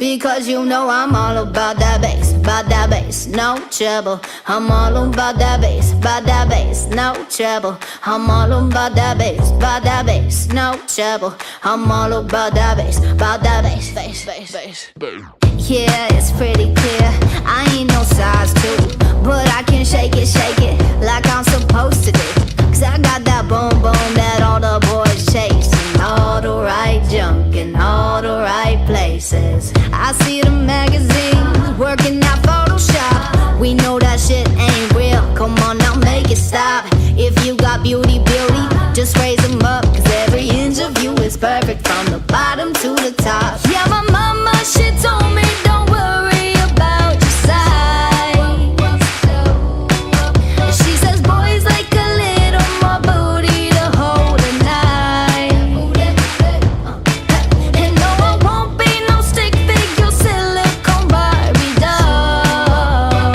Because you know I'm all about that bass, no trouble. I'm all about that bass, no trouble. I'm all about that bass, no trouble. I'm all about that bass, bass. Yeah, it's pretty clear, I ain't no size 2, but I can shake it like I'm supposed to do. Cause I got that boom boom that all the boys chase, and all the right junk in all the right places. I see the magazines working out Photoshop. We know that shit ain't real, come on now make it stop. If you got beauty, just raise them up. Cause every inch of you is perfect from the bottom to the top. Yeah, my mama, she told me don't worry about your size. She says boys like a little more booty to hold at night. And no, I won't be no stick figure silicone Barbie doll.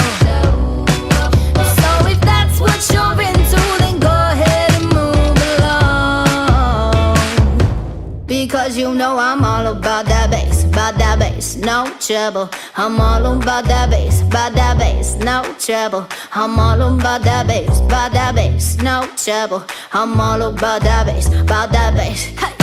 So if that's what you're into, then go ahead and move along. Because you know I'm all about that bass, no trouble. I'm all about that bass, no trouble. I'm all about that bass, no trouble. I'm all about that bass. Hey,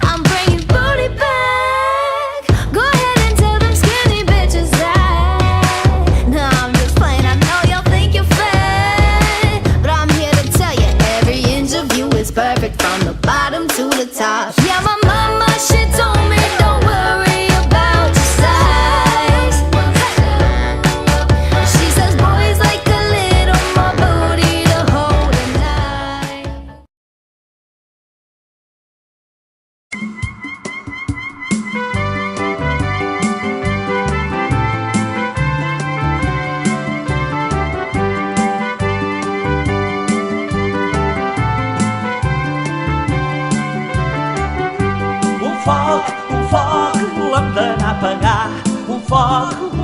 I'm bringing booty back. Go ahead and tell them skinny bitches that. No, I'm just playing, I know y'all think you're fat, but I'm here to tell you, every inch of you is perfect from the bottom to the top. Yeah, my mama, she told me don't worry about your size. She says boys like a little more booty to hold at night. Un foc, l'hem d'anar a apagar. Un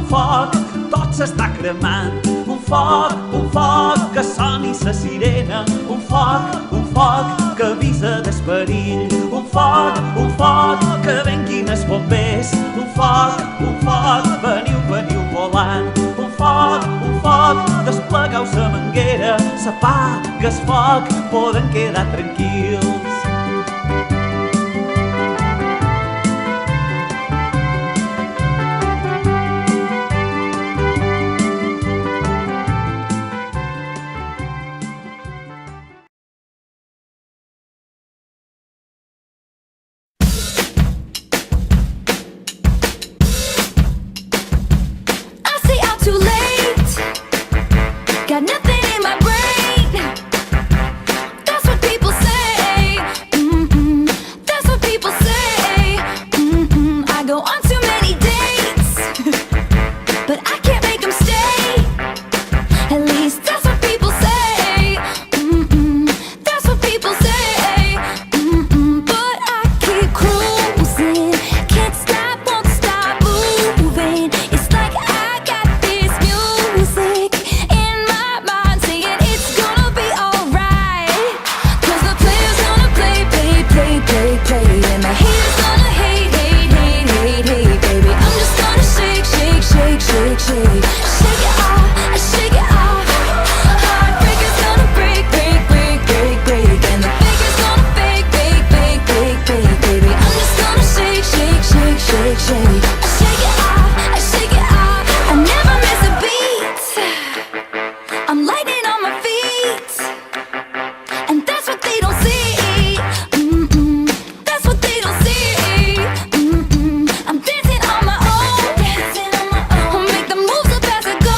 foc, tot s'està cremant. Un foc, que soni sa sirena. Un foc, que avisa d'esperill. Un foc, que venguin els bombers. Un foc, veniu volant. Un foc, desplegueu sa manguera. S'apaga el foc, poden quedar tranquils. Got nothing in my brain. That's what people say. That's what people say. I go on too many dates, but I can't make them stay. At least that's what people say. That's what people say. But I keep cruising, can't stop, won't stop moving. It's like I got this music in my mind saying it's gonna be alright. Cause the player's gonna play, and the haters gonna hate, baby. I'm just gonna shake, shake it off. Heartbreaker's gonna break, and the faker's gonna fake, baby. I'm just gonna shake, I shake it off. I never miss a beat. I'm lightning on my feet, and that's what they don't see. That's what they don't see. I'm dancing on my own. I'll make the moves up as I go,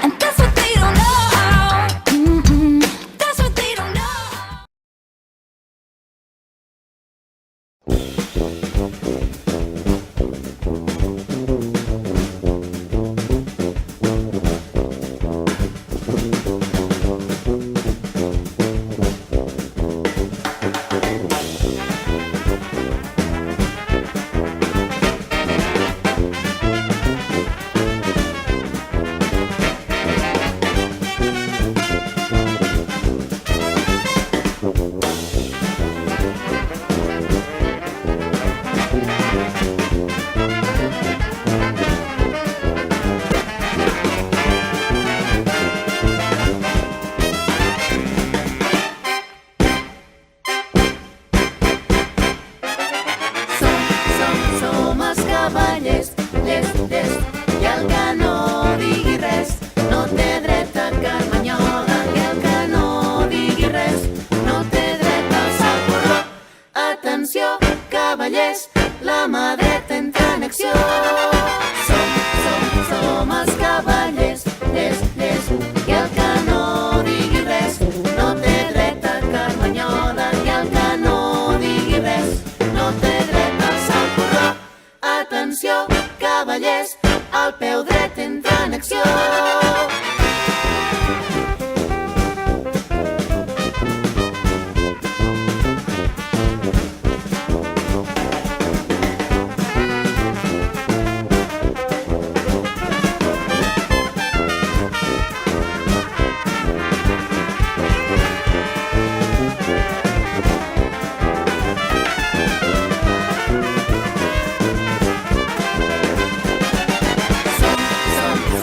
and that's what they don't know. That's what they don't know. els cavallers, llest, i el que no digui res no té dret a carmanyola, i el que no digui res no té dret a alçar el corró. Atenció, cavallers, la mà dreta entra en acció. Som els cavallers, llest, i el que no digui res no té dret a carmanyola, i el que no digui res no té dret a alçar el corró. Atenció, cavallers, el peu dret entra en acció.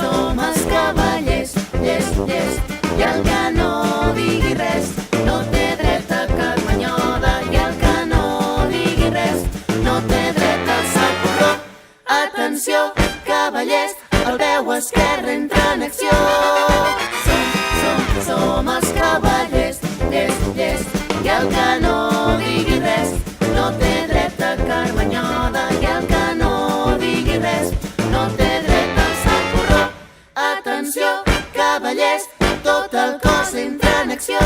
Som els cavallers, llest, i el que no digui res no té dret a carmanyola, i el que no digui res no té dret a alçar el corró. Atenció, cavallers, el peu esquerre entra en acció. Som els cavallers, llest, i el que no digui res no té dret a carmanyola, i el que no digui res no té dret a alçar el corró. Atenció, cavallers, tot el cos entra en acció.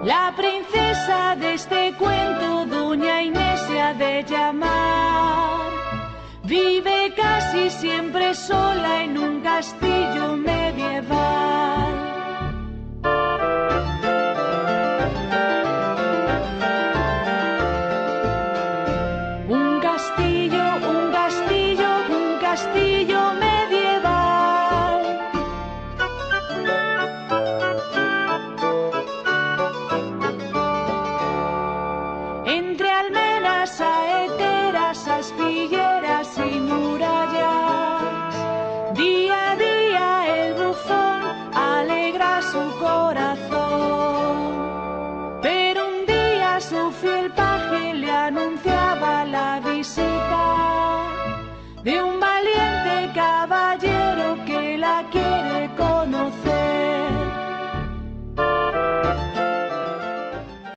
La princesa de este cuento, doña Inés se ha de llamar. Vive casi siempre sola en un castillo medieval.